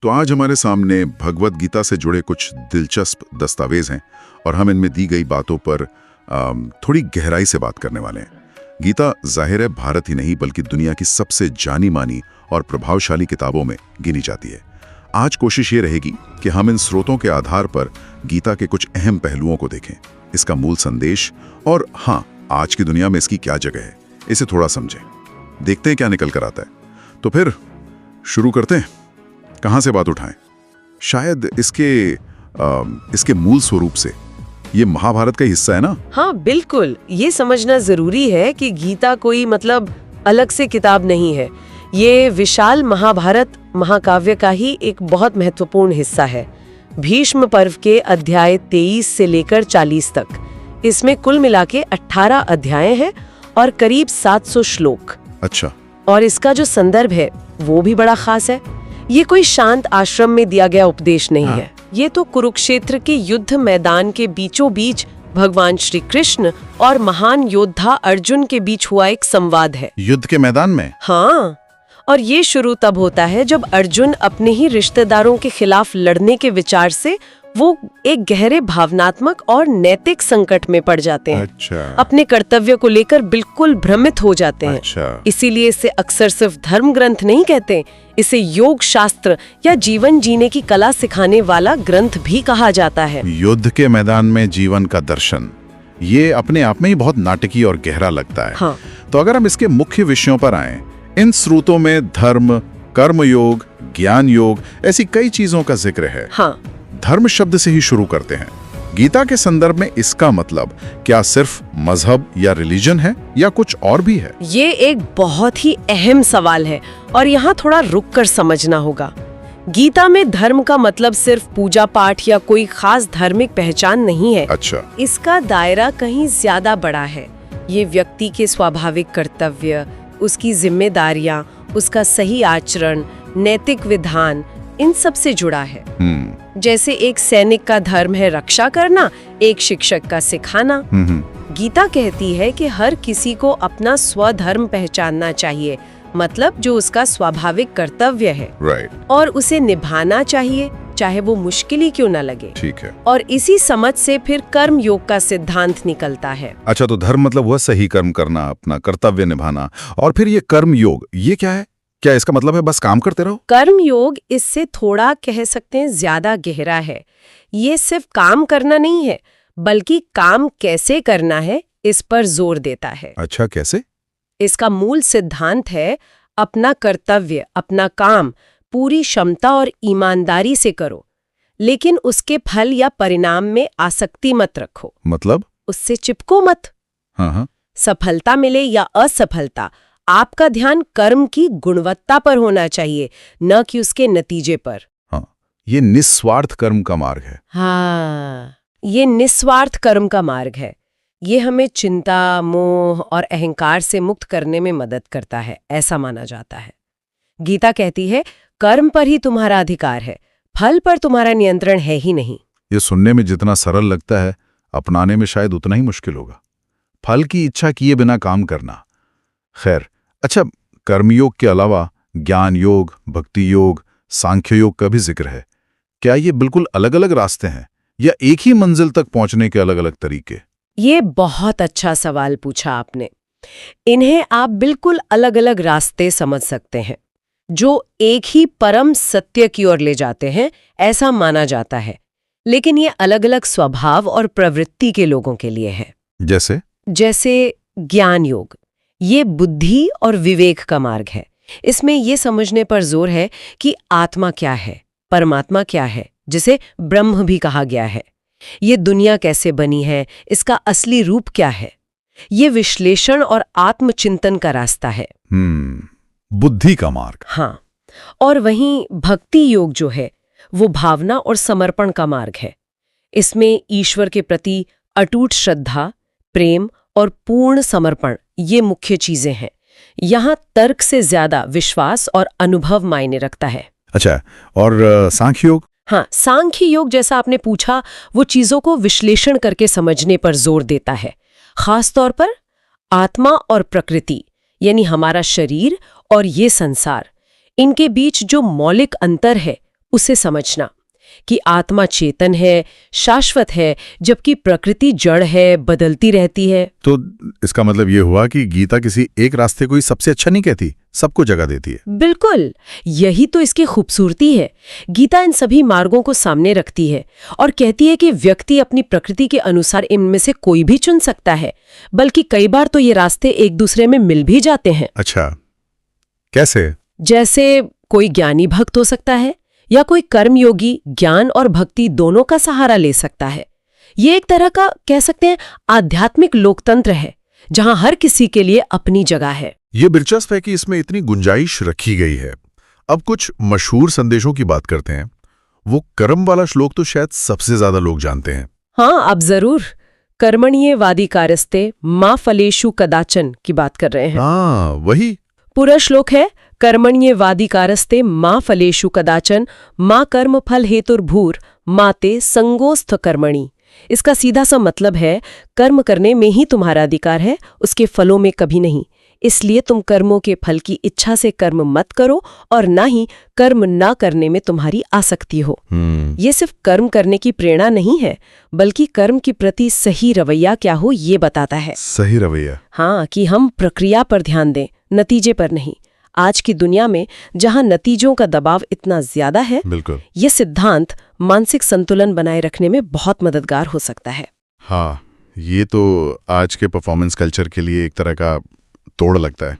तो आज हमारे सामने भगवत गीता से जुड़े कुछ दिलचस्प दस्तावेज हैं और हम इनमें दी गई बातों पर थोड़ी गहराई से बात करने वाले हैं। गीता जाहिर है भारत ही नहीं बल्कि दुनिया की सबसे जानी मानी और प्रभावशाली किताबों में गिनी जाती है। आज कोशिश ये रहेगी कि हम इन स्रोतों के आधार पर गीता के कुछ अहम पहलुओं को देखें, इसका मूल संदेश और हाँ, आज की दुनिया में इसकी क्या जगह है, इसे थोड़ा समझें। देखते हैं क्या निकल कर आता है। तो फिर शुरू करते हैं। कहाँ से बात उठाएं? शायद इसके मूल स्वरूप से। ये महाभारत का हिस्सा है ना? हाँ बिल्कुल, ये समझना जरूरी है कि गीता कोई अलग से किताब नहीं है। ये विशाल महाभारत महाकाव्य का ही एक बहुत महत्वपूर्ण हिस्सा है। भीष्म पर्व के अध्याय 23 से लेकर 40 तक इसमें कुल मिला के 18 अध्याय हैं और करीब 700 श्लोक। अच्छा। और इसका जो संदर्भ है वो भी बड़ा खास है। ये कोई शांत आश्रम में दिया गया उपदेश नहीं है। ये तो कुरुक्षेत्र के युद्ध मैदान के बीचों बीच भगवान श्री कृष्ण और महान योद्धा अर्जुन के बीच हुआ एक संवाद है। युद्ध के मैदान में? हाँ, और ये शुरू तब होता है जब अर्जुन अपने ही रिश्तेदारों के खिलाफ लड़ने के विचार से वो एक गहरे भावनात्मक और नैतिक संकट में पड़ जाते हैं। अच्छा। अपने कर्तव्य को लेकर बिल्कुल भ्रमित हो जाते हैं। अच्छा। इसीलिए इसे अक्सर सिर्फ धर्म ग्रंथ नहीं कहते, इसे योग शास्त्र या जीवन जीने की कला सिखाने वाला ग्रंथ भी कहा जाता है। युद्ध के मैदान में जीवन का दर्शन, ये अपने आप में ही बहुत नाटकीय और गहरा लगता है। हाँ। तो अगर हम इसके मुख्य विषयों पर आएं, इन स्रोतों में धर्म, कर्म योग, ज्ञान योग, ऐसी कई चीजों का जिक्र है। हाँ। धर्म शब्द से ही शुरू करते हैं। गीता के संदर्भ में इसका मतलब क्या सिर्फ मजहब या रिलीजन है या कुछ और भी है? ये एक बहुत ही अहम सवाल है और यहाँ थोड़ा रुक कर समझना होगा। गीता में धर्म का मतलब सिर्फ पूजा पाठ या कोई खास धार्मिक पहचान नहीं है। अच्छा। इसका दायरा कहीं ज्यादा बड़ा है। ये व्यक्ति के स्वाभाविक कर्तव्य, उसकी जिम्मेदारियां, उसका सही आचरण, नैतिक विधान, इन सब से जुड़ा है। जैसे एक सैनिक का धर्म है रक्षा करना, एक शिक्षक का सिखाना। गीता कहती है कि हर किसी को अपना स्वधर्म पहचानना चाहिए, मतलब जो उसका स्वाभाविक कर्तव्य है। राइट। और उसे निभाना चाहिए, चाहे वो मुश्किल ही क्यों न लगे। ठीक है। और इसी समझ से फिर कर्म योग का सिद्धांत निकलता है। अच्छा, तो धर्म मतलब वह सही कर्म करना, अपना कर्तव्य निभाना, और फिर ये कर्म योग, ये क्या है? क्या इसका मतलब है बस काम करते रहो? कर्म योग इससे थोड़ा कह सकते हैं ज्यादा गहरा है। ये सिर्फ काम करना नहीं है, बल्कि काम कैसे करना है इस पर जोर देता है। अच्छा, कैसे? इसका मूल सिद्धांत है अपना कर्तव्य, अपना काम पूरी क्षमता और ईमानदारी से करो, लेकिन उसके फल या परिणाम में आसक्ति मत रखो। मतलब? उससे चिपको मत। हाँ। सफलता मिले या असफलता, आपका ध्यान कर्म की गुणवत्ता पर होना चाहिए, न कि उसके नतीजे पर। हाँ, ये निस्वार्थ कर्म का मार्ग है। हाँ, ये निस्वार्थ कर्म का मार्ग है। ये हमें चिंता, मोह और अहंकार से मुक्त करने में मदद करता है, ऐसा माना जाता है। गीता कहती है कर्म पर ही तुम्हारा अधिकार है, फल पर तुम्हारा नियंत्रण है ही नहीं। ये सुनने में जितना सरल लगता है, अपनाने में शायद उतना ही मुश्किल होगा। फल की इच्छा किए बिना काम करना। खैर, अच्छा, कर्मयोग के अलावा ज्ञान योग, भक्ति योग, सांख्य योग का भी जिक्र है। क्या ये बिल्कुल अलग अलग रास्ते हैं या एक ही मंजिल तक पहुंचने के अलग अलग तरीके? ये बहुत अच्छा सवाल पूछा आपने। इन्हें आप बिल्कुल अलग अलग रास्ते समझ सकते हैं, जो एक ही परम सत्य की ओर ले जाते हैं, ऐसा माना जाता है। लेकिन ये अलग अलग स्वभाव और प्रवृत्ति के लोगों के लिए है। जैसे ज्ञान योग, ये बुद्धि और विवेक का मार्ग है। इसमें ये समझने पर जोर है कि आत्मा क्या है, परमात्मा क्या है, जिसे ब्रह्म भी कहा गया है। ये दुनिया कैसे बनी है, इसका असली रूप क्या है। ये विश्लेषण और आत्मचिंतन का रास्ता है। बुद्धि का मार्ग। हाँ, और वहीं भक्ति योग जो है वो भावना और समर्पण का मार्ग है। इसमें ईश्वर के प्रति अटूट श्रद्धा, प्रेम और पूर्ण समर्पण, ये मुख्य चीजें हैं। यहाँ तर्क से ज्यादा विश्वास और अनुभव मायने रखता है। अच्छा, और सांख्य योग? हाँ, सांख्य योग जैसा आपने पूछा, वो चीजों को विश्लेषण करके समझने पर जोर देता है। खास तौर पर आत्मा और प्रकृति, यानी हमारा शरीर और ये संसार, इनके बीच जो मौलिक अंतर है उसे समझना कि आत्मा चेतन है, शाश्वत है, जबकि प्रकृति जड़ है, बदलती रहती है। तो इसका मतलब ये हुआ कि गीता किसी एक रास्ते को ही सबसे अच्छा नहीं कहती, सबको जगह देती है। बिल्कुल, यही तो इसकी खूबसूरती है। गीता इन सभी मार्गों को सामने रखती है और कहती है कि व्यक्ति अपनी प्रकृति के अनुसार इनमें से कोई भी चुन सकता है, बल्कि कई बार तो ये रास्ते एक दूसरे में मिल भी जाते हैं। अच्छा, कैसे? जैसे कोई ज्ञानी भक्त हो सकता है या कोई कर्मयोगी ज्ञान और भक्ति दोनों का सहारा ले सकता है। ये एक तरह का कह सकते हैं आध्यात्मिक लोकतंत्र है, जहां हर किसी के लिए अपनी जगह है। ये दिलचस्प है कि इसमें इतनी गुंजाइश रखी गई है। अब कुछ मशहूर संदेशों की बात करते हैं। वो कर्म वाला श्लोक तो शायद सबसे ज्यादा लोग जानते हैं। हाँ, अब जरूर। कर्मण्येवाधिकारस्ते मा फलेषु कदाचन की बात कर रहे हैं। हाँ, वही। पूरा श्लोक है कर्मण्येवाधिकारस्ते मा फलेषु कदाचन मा कर्म फल हेतुर्भूर माते संगोस्थ कर्मणि। इसका सीधा सा मतलब है कर्म करने में ही तुम्हारा अधिकार है, उसके फलों में कभी नहीं। इसलिए तुम कर्मों के फल की इच्छा से कर्म मत करो और ना ही कर्म ना करने में तुम्हारी आसक्ति हो। ये सिर्फ कर्म करने की प्रेरणा नहीं है, बल्कि कर्म के प्रति सही रवैया क्या हो ये बताता है। सही रवैया? हाँ, कि हम प्रक्रिया पर ध्यान दें, नतीजे पर नहीं। आज की दुनिया में जहां नतीजों का दबाव इतना ज्यादा है, बिल्कुल, ये सिद्धांत मानसिक संतुलन बनाए रखने में बहुत मददगार हो सकता है। हाँ, ये तो आज के परफॉर्मेंस कल्चर के लिए एक तरह का तोड़ लगता है।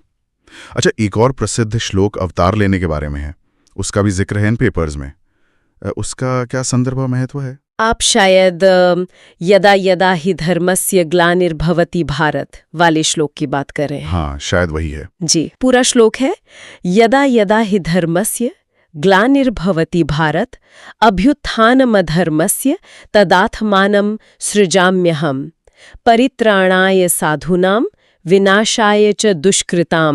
अच्छा, एक और प्रसिद्ध श्लोक अवतार लेने के बारे में है, उसका भी जिक्र है इन पेपर्स में। उसका क्या संदर्भ महत्व है? आप शायद यदा यदा ही धर्मस्य ग्लानिर्भवति भारत वाले श्लोक की बात कर रहे हैं। हाँ, शायद वही है। जी, पूरा श्लोक है यदा यदा ही धर्मस्य ग्लानिर्भवति भारत अभ्युत्थानमधर्मस्य तदात्मानं सृजाम्यहम् परित्राणाय साधूनां विनाशाय च दुष्कृतां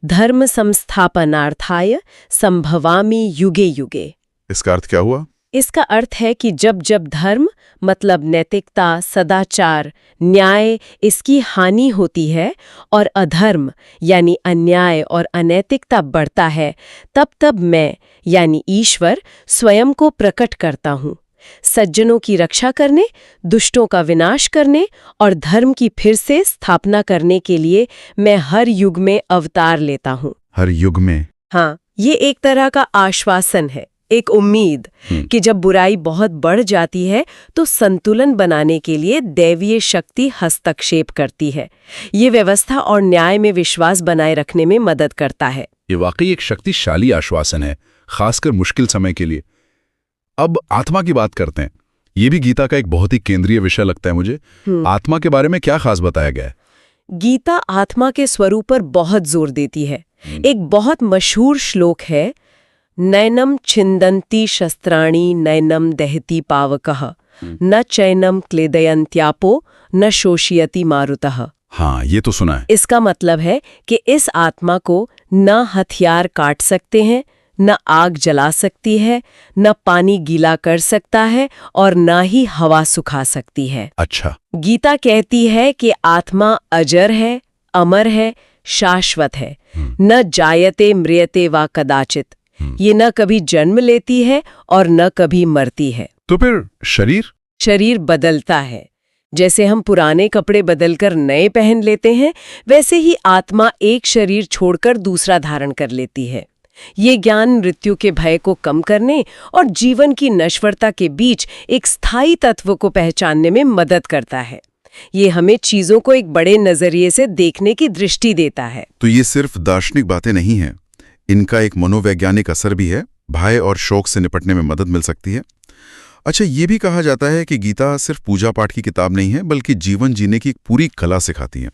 धर्म संस्थापनार्थाय संभवामि युगे युगे। इसका अर्थ क्या हुआ? इसका अर्थ है कि जब जब धर्म मतलब नैतिकता, सदाचार, न्याय इसकी हानि होती है और अधर्म यानी अन्याय और अनैतिकता बढ़ता है, तब तब मैं यानी ईश्वर स्वयं को प्रकट करता हूँ, सज्जनों की रक्षा करने, दुष्टों का विनाश करने और धर्म की फिर से स्थापना करने के लिए मैं हर युग में अवतार लेता हूँ। हर युग में? हाँ, ये एक तरह का आश्वासन है, एक उम्मीद कि जब बुराई बहुत बढ़ जाती है तो संतुलन बनाने के लिए दैवीय शक्ति हस्तक्षेप करती है। ये व्यवस्था और न्याय में विश्वास बनाए रखने में मदद करता है। ये वाकई एक शक्तिशाली आश्वासन है, खासकर मुश्किल समय के लिए। अब आत्मा की बात करते हैं। ये भी गीता का एक बहुत ही केंद्रीय विषय लगता है मुझे। आत्मा के बारे में क्या खास बताया गया है? गीता आत्मा के स्वरूप पर बहुत जोर देती है। एक बहुत मशहूर श्लोक है, नैनम छिंदन्ति शस्त्राणि नैनम दहति पावकः न चैनम क्लेदयन्त्यापो न शोषयति मारुतः। हाँ, ये तो सुना है। इसका मतलब है कि इस आत्मा को न हथियार काट सकते हैं, न आग जला सकती है, न पानी गीला कर सकता है और न ही हवा सुखा सकती है। अच्छा। गीता कहती है कि आत्मा अजर है, अमर है, शाश्वत है, न जायते म्रियते वा कदाचित। ये न कभी जन्म लेती है और न कभी मरती है। तो फिर शरीर बदलता है। जैसे हम पुराने कपड़े बदलकर नए पहन लेते हैं, वैसे ही आत्मा एक शरीर छोड़कर दूसरा धारण कर लेती है। ये ज्ञान मृत्यु के भय को कम करने और जीवन की नश्वरता के बीच एक स्थायी तत्व को पहचानने में मदद करता है। ये हमें चीजों को एक बड़े नजरिए से देखने की दृष्टि देता है। तो ये सिर्फ दार्शनिक बातें नहीं हैं, इनका एक मनोवैज्ञानिक असर भी है। भय और शोक से निपटने में मदद मिल सकती है। अच्छा, ये भी कहा जाता है कि गीता सिर्फ पूजा पाठ की किताब नहीं है, बल्कि जीवन जीने की एक पूरी कला सिखाती है।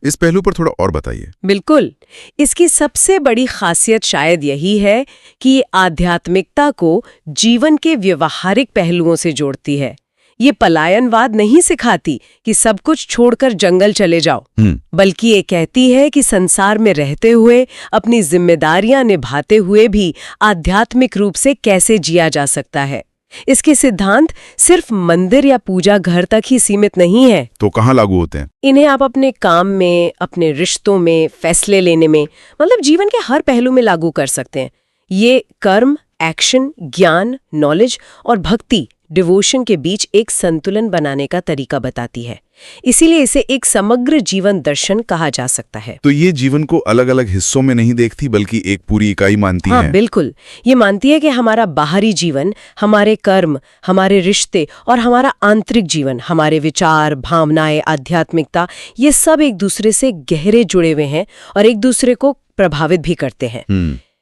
इस पहलू पर थोड़ा और बताइए। बिल्कुल, इसकी सबसे बड़ी खासियत शायद यही है कि ये आध्यात्मिकता को जीवन के व्यवहारिक पहलुओं से जोड़ती है। ये पलायनवाद नहीं सिखाती कि सब कुछ छोड़कर जंगल चले जाओ, बल्कि ये कहती है कि संसार में रहते हुए अपनी जिम्मेदारियां निभाते हुए भी आध्यात्मिक रूप से कैसे जिया जा सकता है। इसके सिद्धांत सिर्फ मंदिर या पूजा घर तक ही सीमित नहीं है। तो कहाँ लागू होते हैं? इन्हें आप अपने काम में, अपने रिश्तों में, फैसले लेने में, मतलब जीवन के हर पहलू में लागू कर सकते हैं। ये कर्म, एक्शन, ज्ञान, नॉलेज और भक्ति, डिवोशन के बीच एक संतुलन बनाने का तरीका बताती है। इसीलिए इसे एक समग्र जीवन दर्शन कहा जा सकता है। तो ये जीवन को अलग अलग हिस्सों में नहीं देखती बल्कि एक पूरी इकाई मानती हाँ, है। बिल्कुल। ये मानती है कि हमारा बाहरी जीवन, हमारे कर्म, हमारे रिश्ते और हमारा आंतरिक जीवन, हमारे विचार, भावनाएं, आध्यात्मिकता, ये सब एक दूसरे से गहरे जुड़े हुए हैं और एक दूसरे को प्रभावित भी करते हैं।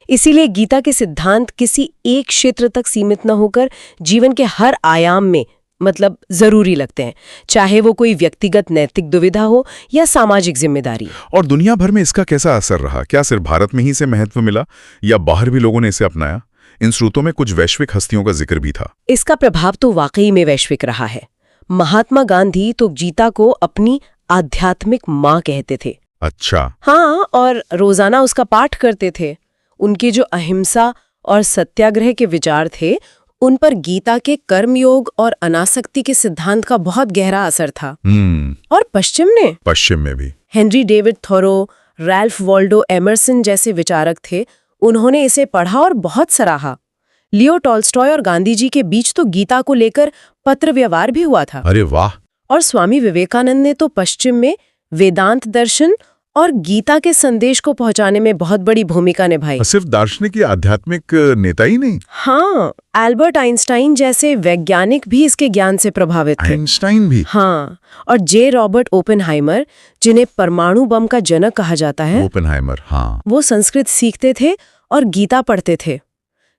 इसीलिए गीता के सिद्धांत किसी एक क्षेत्र तक सीमित न होकर जीवन के हर आयाम में जरूरी लगते हैं, चाहे वो कोई व्यक्तिगत नैतिक दुविधा हो या सामाजिक जिम्मेदारी। और दुनिया भर में इसका कैसा असर रहा? क्या सिर्फ भारत में ही से महत्व मिला या बाहर भी लोगों ने इसे अपनाया? इन स्रोतों में कुछ वैश्विक हस्तियों का जिक्र भी था। इसका प्रभाव तो वाकई में वैश्विक रहा है। महात्मा गांधी तो गीता को अपनी आध्यात्मिक माँ कहते थे। अच्छा। हाँ, और रोजाना उसका पाठ करते थे। उनके जो अहिंसा और सत्याग्रह के विचार थे, उन पर गीता के कर्मयोग और अनासक्ति के सिद्धांत का बहुत गहरा असर था। और पश्चिम में भी Henry David Thoreau, Ralph Waldo Emerson जैसे विचारक थे। उन्होंने इसे पढ़ा और बहुत सराहा। लियो टॉल्स्टॉय और गांधी जी के बीच तो गीता को लेकर पत्र व्यवहार भी हुआ था। अरे वाह। और स्वामी विवेकानंद ने तो पश्चिम में वेदांत दर्शन और गीता के संदेश को पहुंचाने में बहुत बड़ी भूमिका निभाई। सिर्फ दार्शनिक या आध्यात्मिक नेता ही नहीं। हाँ, एल्बर्ट आइंस्टाइन जैसे वैज्ञानिक भी इसके ज्ञान से प्रभावित थे। आइंस्टाइन भी? हाँ, और जे रॉबर्ट ओपेनहाइमर, जिन्हें परमाणु बम का जनक कहा जाता है, ओपेनहाइमर, हाँ, वो संस्कृत सीखते थे और गीता पढ़ते थे।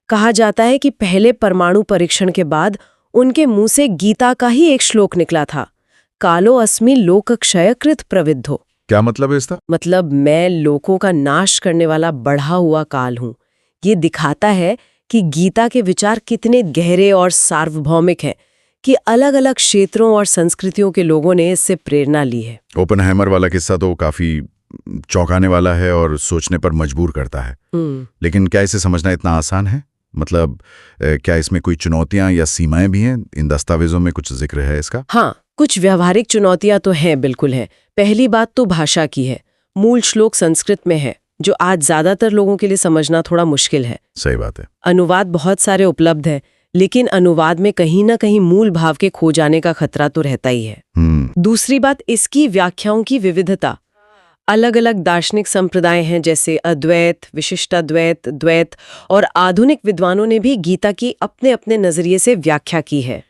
कहा जाता है कि पहले परमाणु परीक्षण के बाद उनके मुंह से गीता का ही एक श्लोक निकला था, कालो अस्मि लोक क्षयकृत प्रविद्धो। क्या मतलब है इसका? मैं लोकों का नाश करने वाला बढ़ा हुआ काल हूं। ये दिखाता है कि गीता के विचार कितने गहरे और सार्वभौमिक हैं कि अलग अलग क्षेत्रों और संस्कृतियों के लोगों ने इससे प्रेरणा ली है। ओपेनहाइमर वाला किस्सा तो काफी चौंकाने वाला है और सोचने पर मजबूर करता है। लेकिन क्या इसे समझना इतना आसान है? क्या इसमें कोई चुनौतियां या सीमाएं भी हैं? इन दस्तावेजों में कुछ जिक्र है इसका? हाँ, कुछ व्यवहारिक चुनौतियां तो हैं, बिल्कुल है। पहली बात तो भाषा की है। मूल श्लोक संस्कृत में है, जो आज ज्यादातर लोगों के लिए समझना थोड़ा मुश्किल है। सही बात है। अनुवाद बहुत सारे उपलब्ध हैं, लेकिन अनुवाद में कहीं ना कहीं मूल भाव के खो जाने का खतरा तो रहता ही है। दूसरी बात, इसकी व्याख्याओं की विविधता। अलग अलग दार्शनिक संप्रदाय हैं, जैसे अद्वैत, विशिष्टाद्वैत, द्वैत, और आधुनिक विद्वानों ने भी गीता की अपने अपने नजरिए से व्याख्या की है।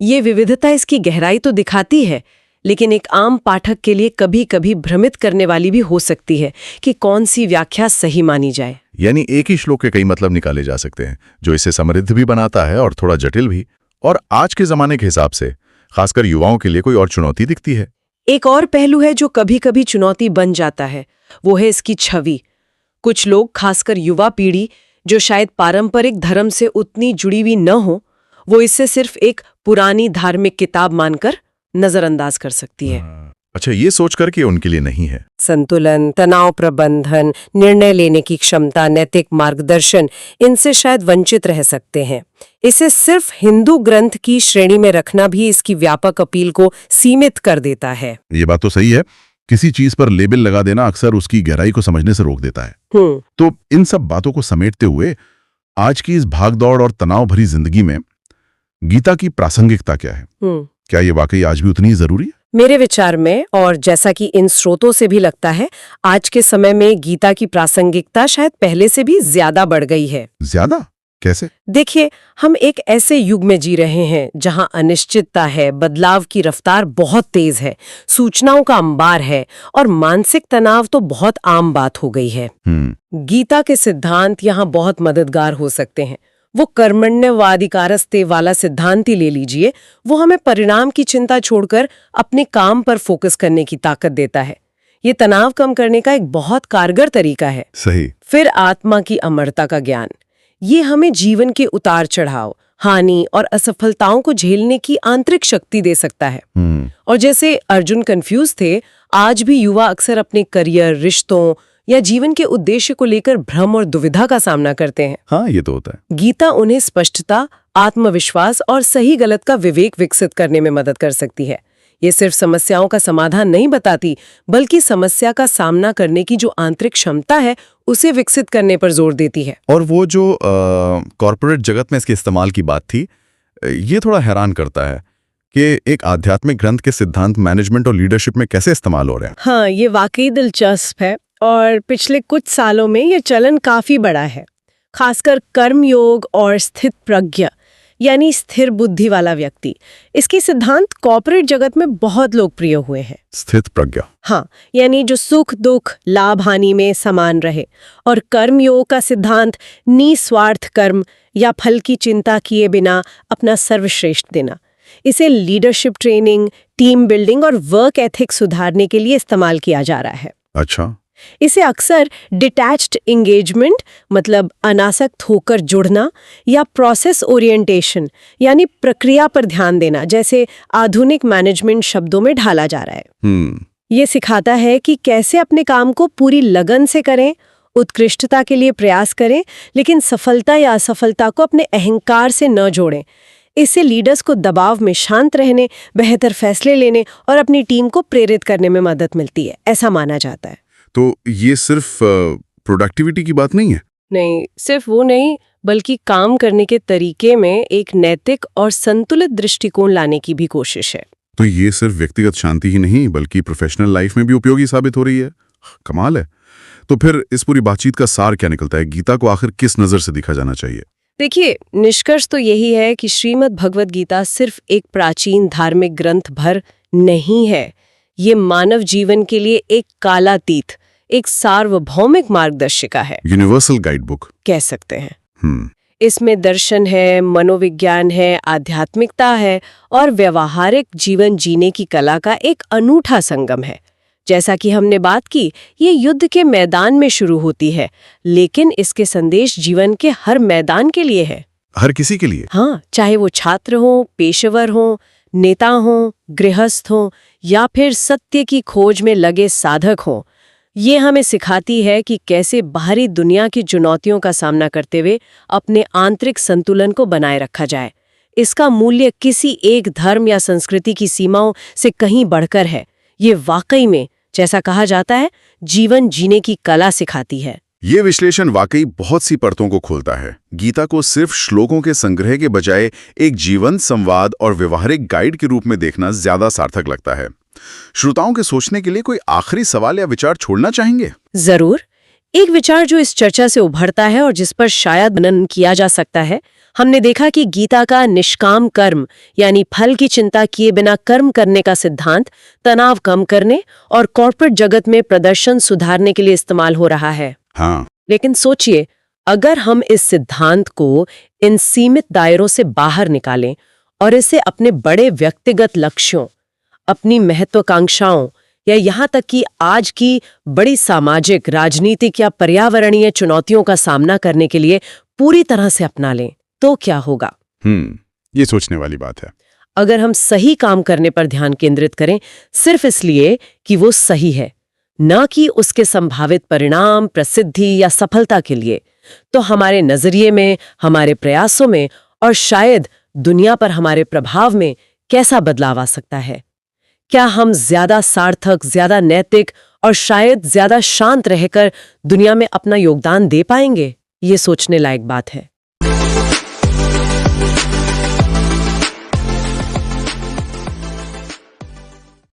ये विविधता इसकी गहराई तो दिखाती है, लेकिन एक आम पाठक के लिए कभी कभी भ्रमित करने वाली भी हो सकती है कि कौन सी व्याख्या सही मानी जाए। यानी एक ही श्लोक के कई मतलब निकाले जा सकते हैं, जो इसे समृद्ध भी बनाता है और थोड़ा जटिल भी। और आज के जमाने के हिसाब से खासकर युवाओं के लिए कोई और चुनौती दिखती है? एक और पहलू है जो कभी कभी चुनौती बन जाता है, वो है इसकी छवि। कुछ लोग, खासकर युवा पीढ़ी जो शायद पारंपरिक धर्म से उतनी जुड़ी हुई न हो, वो इससे सिर्फ एक पुरानी धार्मिक किताब मानकर नजरअंदाज कर सकती है। अच्छा, ये सोचकर कि उनके लिए नहीं है। संतुलन, तनाव प्रबंधन, निर्णय लेने की क्षमता, नैतिक मार्गदर्शन, इनसे शायद वंचित रह सकते हैं। इसे सिर्फ हिंदू ग्रंथ की श्रेणी में रखना भी इसकी व्यापक अपील को सीमित कर देता है। ये बात तो सही है। किसी चीज पर लेबल लगा देना अक्सर उसकी गहराई को समझने से रोक देता है। तो इन सब बातों को समेटते हुए आज की इस भागदौड़ और तनाव भरी जिंदगी में गीता की प्रासंगिकता क्या है? क्या ये वाकई आज भी उतनी ही जरूरी है? मेरे विचार में, और जैसा कि इन स्रोतों से भी लगता है, आज के समय में गीता की प्रासंगिकता शायद पहले से भी ज्यादा बढ़ गई है। ज्यादा? कैसे? देखिए, हम एक ऐसे युग में जी रहे हैं जहां अनिश्चितता है, बदलाव की रफ्तार बहुत तेज है, सूचनाओं का अंबार है और मानसिक तनाव तो बहुत आम बात हो गई है। गीता के सिद्धांत यहाँ बहुत मददगार हो सकते हैं। वो कर्मण्यवाधिकारस्ते वाला सिद्धांत ही ले लीजिए, वो हमें परिणाम की चिंता छोड़कर अपने काम पर फोकस करने की ताकत देता है। ये तनाव कम करने का एक बहुत कारगर तरीका है। सही। फिर आत्मा की अमरता का ज्ञान, ये हमें जीवन के उतार चढ़ाव, हानि और असफलताओं को झेलने की आंतरिक शक्ति दे सकता है। और जैसे अर्जुन कंफ्यूज थे, आज भी युवा अक्सर अपने करियर, रिश्तों या जीवन के उद्देश्य को लेकर भ्रम और दुविधा का सामना करते हैं। हाँ, ये तो होता है। गीता उन्हें स्पष्टता, आत्मविश्वास और सही गलत का विवेक विकसित करने में मदद कर सकती है। ये सिर्फ समस्याओं का समाधान नहीं बताती, बल्कि समस्या का सामना करने की जो आंतरिक क्षमता है उसे विकसित करने पर जोर देती है। और वो जो कॉरपोरेट जगत में इसके इस्तेमाल की बात थी, ये थोड़ा हैरान करता है कि एक आध्यात्मिक ग्रंथ के सिद्धांत मैनेजमेंट और लीडरशिप में कैसे इस्तेमाल हो रहे हैं। हाँ, ये वाकई दिलचस्प है और पिछले कुछ सालों में ये चलन काफी बड़ा है। खासकर कर्मयोग और स्थित प्रज्ञ यानी स्थिर बुद्धि वाला व्यक्ति, इसके सिद्धांत कॉर्पोरेट जगत में बहुत लोकप्रिय हुए हैं। स्थित प्रज्ञा, हाँ, यानी जो सुख दुख लाभ हानि में समान रहे। और कर्मयोग का सिद्धांत निस्वार्थ कर्म या फल की चिंता किए बिना अपना सर्वश्रेष्ठ देना। इसे लीडरशिप ट्रेनिंग, टीम बिल्डिंग और वर्क एथिक सुधारने के लिए इस्तेमाल किया जा रहा है। अच्छा, इसे अक्सर डिटैच्ड एंगेजमेंट मतलब अनासक्त होकर जुड़ना या प्रोसेस ओरिएंटेशन यानी प्रक्रिया पर ध्यान देना जैसे आधुनिक मैनेजमेंट शब्दों में ढाला जा रहा है। ये सिखाता है कि कैसे अपने काम को पूरी लगन से करें, उत्कृष्टता के लिए प्रयास करें, लेकिन सफलता या असफलता को अपने अहंकार से न जोड़ें। इससे लीडर्स को दबाव में शांत रहने, बेहतर फैसले लेने और अपनी टीम को प्रेरित करने में मदद मिलती है, ऐसा माना जाता है। तो ये सिर्फ प्रोडक्टिविटी की बात नहीं है? नहीं, सिर्फ वो नहीं, बल्कि काम करने के तरीके में एक नैतिक और संतुलित दृष्टिकोण लाने की भी कोशिश है। तो ये सिर्फ व्यक्तिगत शांति ही नहीं बल्कि प्रोफेशनल लाइफ में भी उपयोगी साबित हो रही है। कमाल है। तो फिर इस पूरी बातचीत का सार क्या निकलता है? गीता को आखिर किस नजर से देखा जाना चाहिए? देखिए, निष्कर्ष तो यही है कि श्रीमद् भगवद गीता सिर्फ एक प्राचीन धार्मिक ग्रंथ भर नहीं है। ये मानव जीवन के लिए एक कालातीत, एक सार्वभौमिक मार्गदर्शिका है। यूनिवर्सल गाइड बुक कह सकते हैं। इसमें दर्शन है, मनोविज्ञान है, आध्यात्मिकता है और व्यवहारिक जीवन जीने की कला का एक अनूठा संगम है। जैसा कि हमने बात की, ये युद्ध के मैदान में शुरू होती है, लेकिन इसके संदेश जीवन के हर मैदान के लिए है। हर किसी के लिए? हाँ, चाहे वो छात्र हो, पेशेवर हो, नेता हो, गृहस्थ हो या फिर सत्य की खोज में लगे साधक हो। ये हमें सिखाती है कि कैसे बाहरी दुनिया की चुनौतियों का सामना करते हुए अपने आंतरिक संतुलन को बनाए रखा जाए। इसका मूल्य किसी एक धर्म या संस्कृति की सीमाओं से कहीं बढ़कर है। ये वाकई में, जैसा कहा जाता है, जीवन जीने की कला सिखाती है। ये विश्लेषण वाकई बहुत सी परतों को खोलता है। गीता को सिर्फ श्लोकों के संग्रह के बजाय एक जीवंत संवाद और व्यवहारिक गाइड के रूप में देखना ज्यादा सार्थक लगता है। श्रोताओं के सोचने के लिए कोई आखिरी सवाल या विचार छोड़ना चाहेंगे? जरूर। एक विचार जो इस चर्चा से उभरता है और जिस पर शायद मनन किया जा सकता है, हमने देखा कि गीता का निष्काम कर्म यानी फल की चिंता किए बिना कर्म करने का सिद्धांत तनाव कम करने और कॉर्पोरेट जगत में प्रदर्शन सुधारने के लिए इस्तेमाल हो रहा है। हाँ, लेकिन सोचिए, अगर हम इस सिद्धांत को इन सीमित दायरों से बाहर निकालें और इसे अपने बड़े व्यक्तिगत लक्ष्यों, अपनी महत्वाकांक्षाओं या यहाँ तक कि आज की बड़ी सामाजिक, राजनीतिक या पर्यावरणीय चुनौतियों का सामना करने के लिए पूरी तरह से अपना लें, तो क्या होगा? ये सोचने वाली बात है। अगर हम सही काम करने पर ध्यान केंद्रित करें सिर्फ इसलिए कि वो सही है, न कि उसके संभावित परिणाम, प्रसिद्धि या सफलता के लिए, तो हमारे नजरिए में, हमारे प्रयासों में और शायद दुनिया पर हमारे प्रभाव में कैसा बदलाव आ सकता है? क्या हम ज्यादा सार्थक, ज्यादा नैतिक और शायद ज्यादा शांत रहकर दुनिया में अपना योगदान दे पाएंगे? ये सोचने लायक बात है।